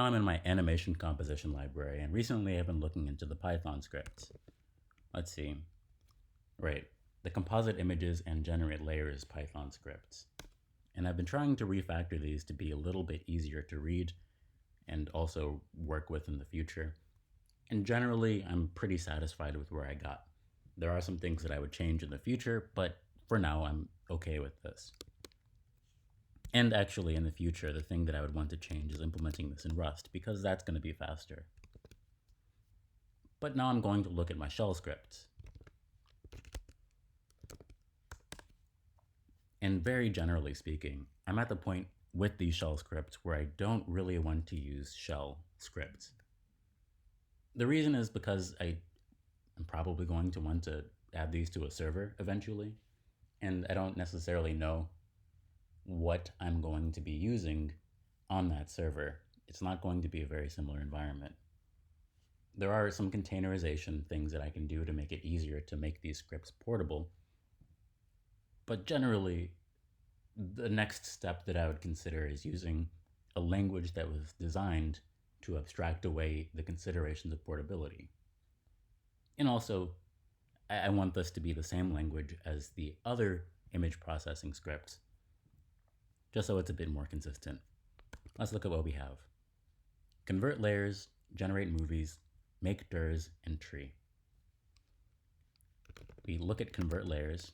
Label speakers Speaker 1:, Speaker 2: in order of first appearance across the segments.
Speaker 1: I'm in my animation composition library, and recently I've been looking into the Python scripts. Let's see. Right, the composite images and generate layers Python scripts. And I've been trying to refactor these to be a little bit easier to read and also work with in the future. And generally, I'm pretty satisfied with where I got. There are some things that I would change in the future, but for now, I'm okay with this. And actually, in the future, the thing that I would want to change is implementing this in Rust, because that's going to be faster. But now I'm going to look at my shell scripts. And very generally speaking, I'm at the point with these shell scripts where I don't really want to use shell scripts. The reason is because I'm probably going to want to add these to a server eventually, and I don't necessarily know what I'm going to be using on that server. It's not going to be a very similar environment. There are some containerization things that I can do to make it easier to make these scripts portable, but generally, the next step that I would consider is using a language that was designed to abstract away the considerations of portability. And also, I want this to be the same language as the other image processing scripts, just so it's a bit more consistent. Let's look at what we have. Convert layers, generate movies, make DIRs, and tree. We look at convert layers.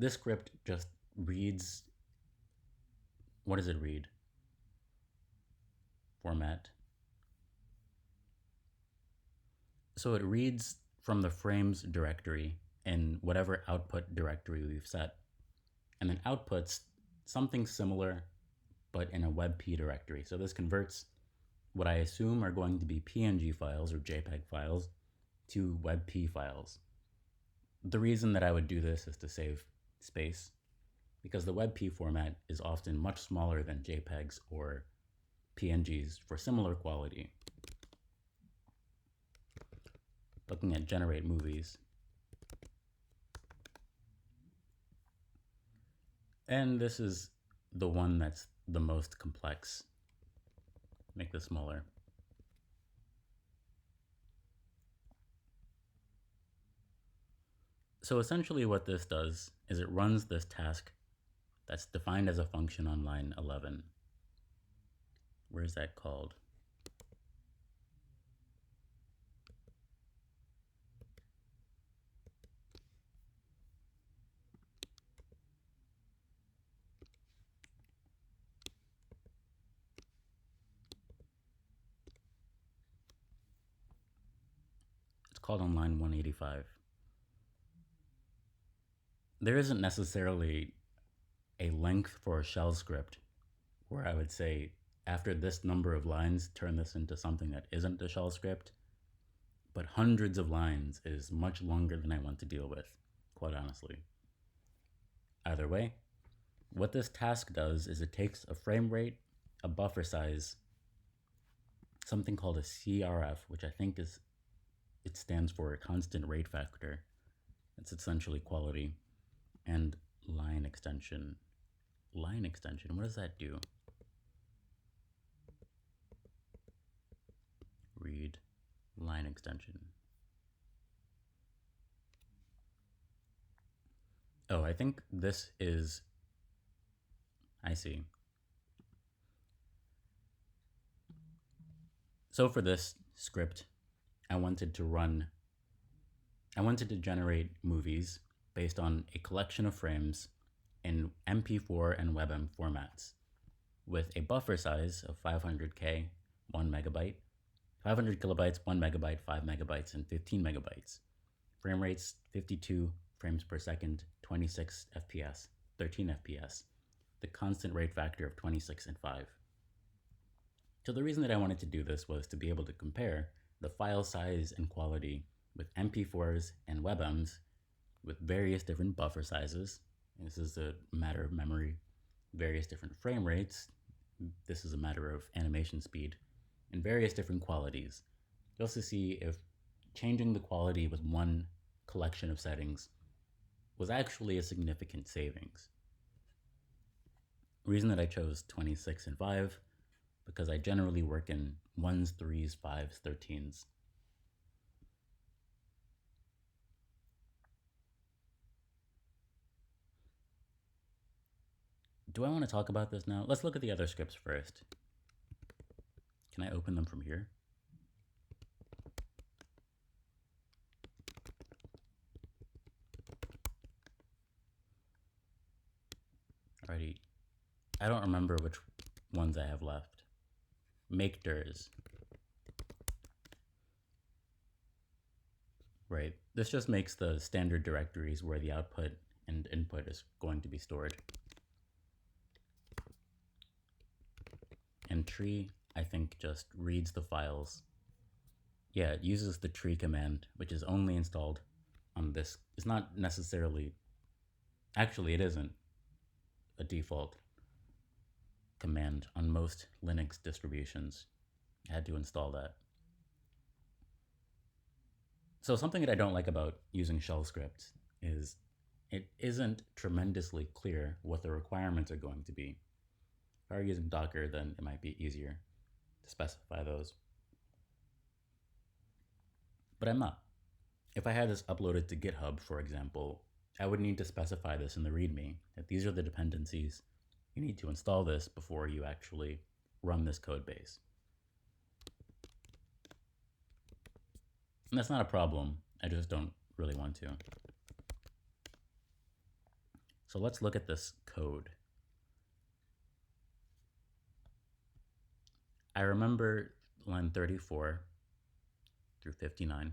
Speaker 1: This script just reads, what does it read? Format. So it reads from the frames directory in whatever output directory we've set, and then outputs something similar, but in a WebP directory. So this converts what I assume are going to be PNG files or JPEG files to WebP files. The reason that I would do this is to save space, because the WebP format is often much smaller than JPEGs or PNGs for similar quality. Looking at generate movies. And this is the one that's the most complex. Make this smaller. So essentially what this does is it runs this task that's defined as a function on line 11. Where is that called? It's called on line 185. There isn't necessarily a length for a shell script where I would say, after this number of lines, turn this into something that isn't a shell script. But hundreds of lines is much longer than I want to deal with, quite honestly. Either way, what this task does is it takes a frame rate, a buffer size, something called a CRF, which I think it stands for a constant rate factor. It's essentially quality, and line extension. Line extension, what does that do? Read line extension. Oh, I think this is, I see. So for this script, I wanted to generate movies based on a collection of frames in MP4 and WebM formats with a buffer size of 500K, 1 megabyte, 500 kilobytes, 1 megabyte, 5 megabytes, and 15 megabytes. Frame rates 52 frames per second, 26 FPS, 13 FPS, the constant rate factor of 26 and 5. So the reason that I wanted to do this was to be able to compare the file size and quality with MP4s and WebMs with various different buffer sizes. This is a matter of memory. Various different frame rates. This is a matter of animation speed. And various different qualities, just to see if changing the quality with one collection of settings was actually a significant savings. The reason that I chose 26 and 5, because I generally work in 1s, 3s, 5s, 13s. Do I want to talk about this now? Let's look at the other scripts first. Can I open them from here? Alrighty. I don't remember which ones I have left. Make ders. Right. This just makes the standard directories where the output and input is going to be stored. And tree, I think, just reads the files. Yeah, it uses the tree command, which is only installed on this. It's not necessarily, actually it isn't a default command on most Linux distributions. I had to install that. So something that I don't like about using shell scripts is it isn't tremendously clear what the requirements are going to be. If I were using Docker, then it might be easier to specify those. But I'm not. If I had this uploaded to GitHub, for example, I would need to specify this in the README, that these are the dependencies. You need to install this before you actually run this code base. And that's not a problem. I just don't really want to. So let's look at this code. I remember line 34 through 59,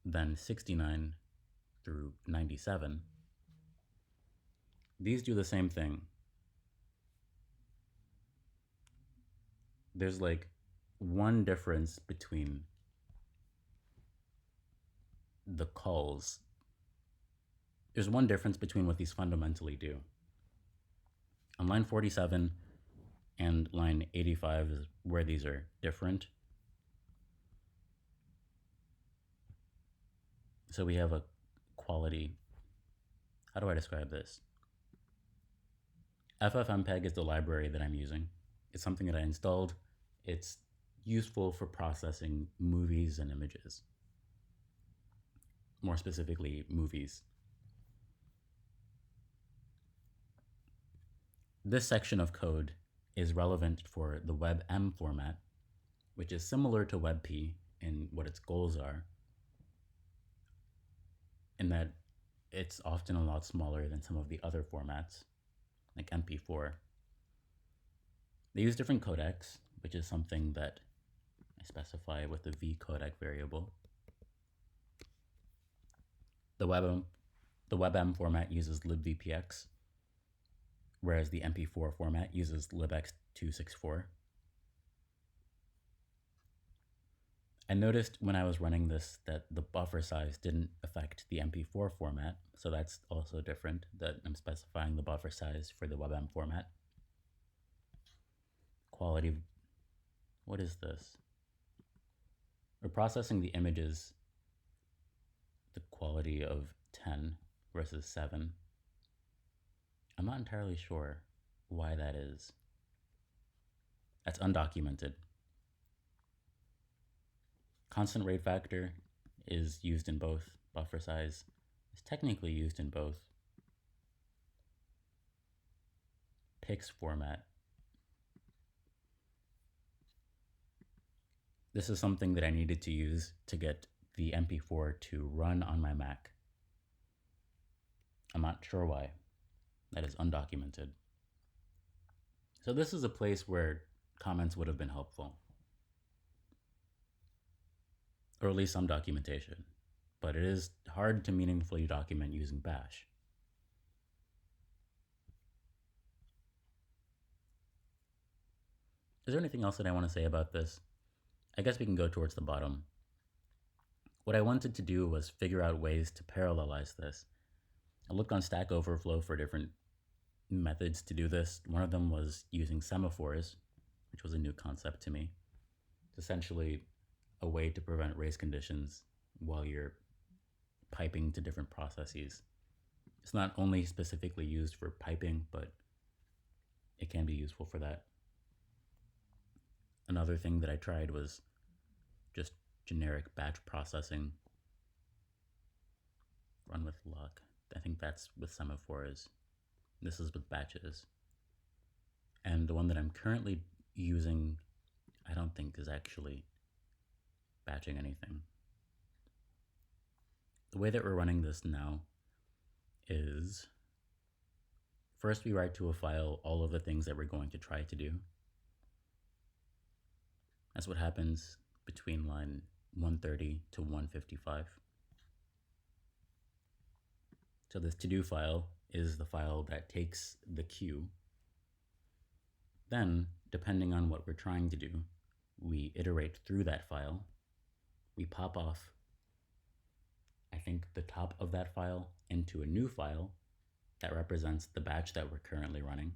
Speaker 1: then 69 through 97. These do the same thing. There's like one difference between the calls. There's one difference between what these fundamentally do. On line 47 and line 85 is where these are different. So we have a quality. How do I describe this? FFmpeg is the library that I'm using. It's something that I installed. It's useful for processing movies and images. More specifically, movies. This section of code is relevant for the WebM format, which is similar to WebP in what its goals are, in that it's often a lot smaller than some of the other formats, like MP4. They use different codecs, which is something that I specify with the vcodec variable. The WebM format uses libvpx, whereas the MP4 format uses libx264. I noticed when I was running this that the buffer size didn't affect the MP4 format, so that's also different, that I'm specifying the buffer size for the WebM format. Quality, what is this? We're processing the images, the quality of 10 versus 7. I'm not entirely sure why that is. That's undocumented. Constant rate factor is used in both. Buffer size is technically used in both. PIX format. This is something that I needed to use to get the MP4 to run on my Mac. I'm not sure why. That is undocumented. So this is a place where comments would have been helpful. Or at least some documentation. But it is hard to meaningfully document using Bash. Is there anything else that I want to say about this? I guess we can go towards the bottom. What I wanted to do was figure out ways to parallelize this. I looked on Stack Overflow for different methods to do this. One of them was using semaphores, which was a new concept to me. It's essentially a way to prevent race conditions while you're piping to different processes. It's not only specifically used for piping, but it can be useful for that. Another thing that I tried was just generic batch processing. Run with luck. I think that's with semaphores. This is with batches. And the one that I'm currently using, I don't think is actually batching anything. The way that we're running this now is first we write to a file all of the things that we're going to try to do. That's what happens between line 130 to 155. So this to-do file is the file that takes the queue. Then, depending on what we're trying to do, we iterate through that file. We pop off, I think, the top of that file into a new file that represents the batch that we're currently running.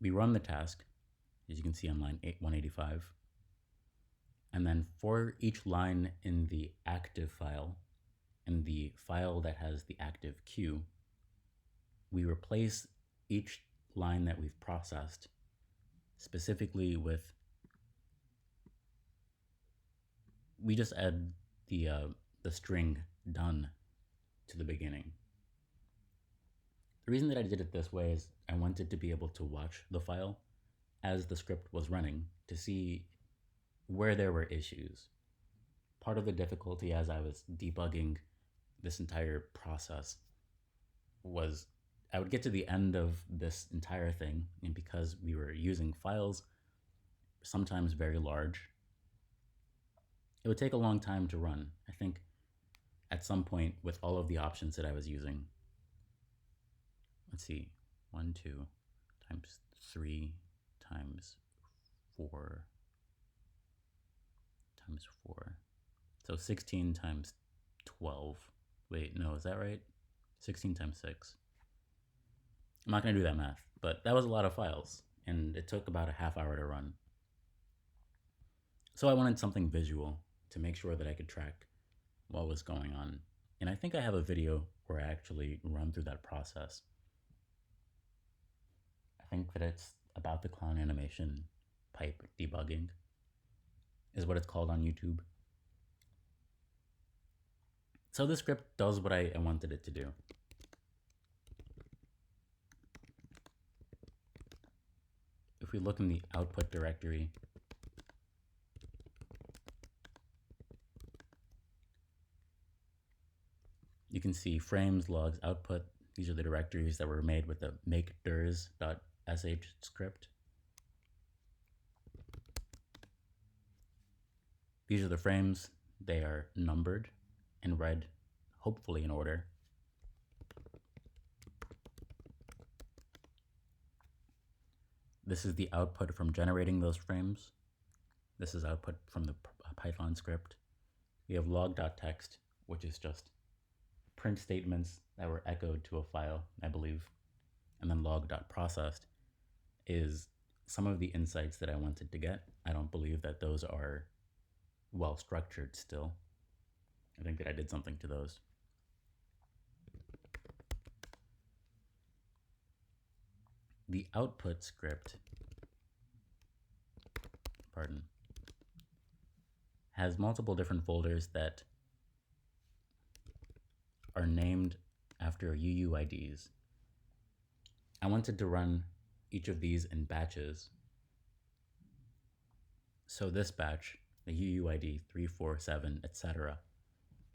Speaker 1: We run the task, as you can see on line 185. And then for each line in the active file, in the file that has the active queue, we replace each line that we've processed specifically with, we just add the string done to the beginning. The reason that I did it this way is I wanted to be able to watch the file as the script was running to see where there were issues. Part of the difficulty as I was debugging this entire process was I would get to the end of this entire thing, and because we were using files, sometimes very large, it would take a long time to run. I think at some point with all of the options that I was using, let's see, 1, 2 times 3 times 4 times 4. So 16 times 12. Wait, no, is that right? 16 times 6. I'm not going to do that math, but that was a lot of files, and it took about a half hour to run. So I wanted something visual to make sure that I could track what was going on. And I think I have a video where I actually run through that process. I think that it's about the clown animation pipe debugging is what it's called on YouTube. So this script does what I wanted it to do. If we look in the output directory, you can see frames, logs, output. These are the directories that were made with the makeDirs.sh script. These are the frames. They are numbered and read, hopefully in order. This is the output from generating those frames. This is output from the Python script. We have log.txt, which is just print statements that were echoed to a file, I believe. And then log.processed is some of the insights that I wanted to get. I don't believe that those are well structured still. I think that I did something to those. The output script, has multiple different folders that are named after UUIDs. I wanted to run each of these in batches. So this batch, the UUID 347, etc.,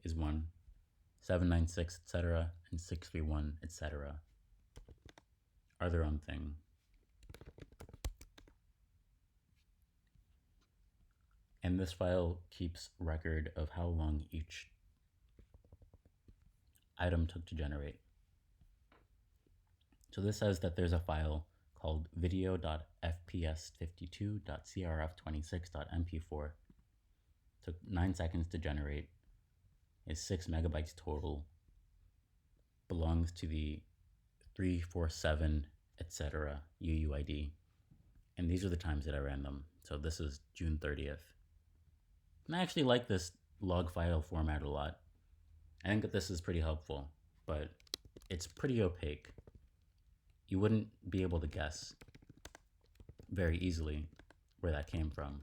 Speaker 1: is 1, 796, etc., and 631, etc. are their own thing. And this file keeps record of how long each item took to generate. So this says that there's a file called video.fps52.crf26.mp4. Took 9 seconds to generate, is 6 megabytes total, belongs to the 347, etc. UUID. And these are the times that I ran them. So this is June 30th. And I actually like this log file format a lot. I think that this is pretty helpful, but it's pretty opaque. You wouldn't be able to guess very easily where that came from.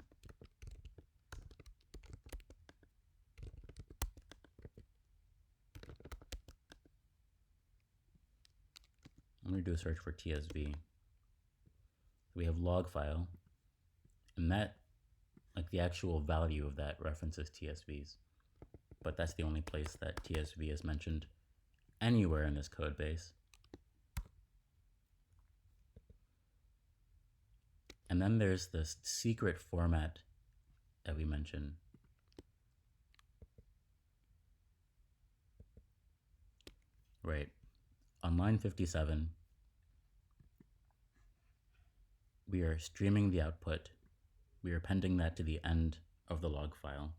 Speaker 1: I'm going to do a search for TSV. We have log file, and that, like the actual value of that references TSVs. But that's the only place that TSV is mentioned anywhere in this code base. And then there's this secret format that we mentioned. Right. On line 57, we are streaming the output. We are appending that to the end of the log file.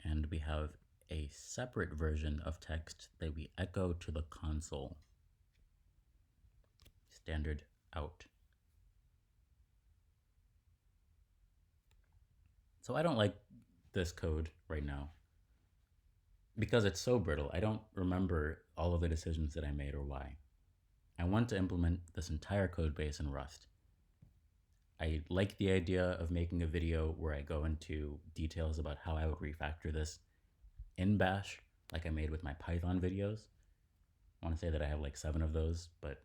Speaker 1: And we have a separate version of text that we echo to the console. Standard out. So I don't like this code right now because it's so brittle. I don't remember all of the decisions that I made or why. I want to implement this entire code base in Rust. I like the idea of making a video where I go into details about how I would refactor this in Bash, like I made with my Python videos. I want to say that I have like 7 of those, but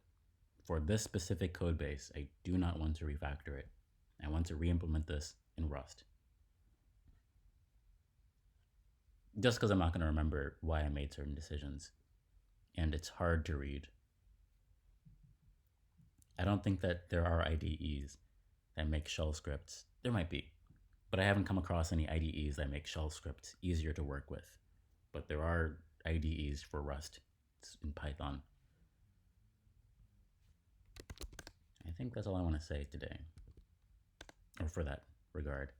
Speaker 1: for this specific code base, I do not want to refactor it. I want to re-implement this in Rust. Just because I'm not going to remember why I made certain decisions, and it's hard to read. I don't think that there are IDEs that make shell scripts. There might be, but I haven't come across any IDEs that make shell scripts easier to work with. But there are IDEs for Rust in Python. I think that's all I want to say today, or for that regard.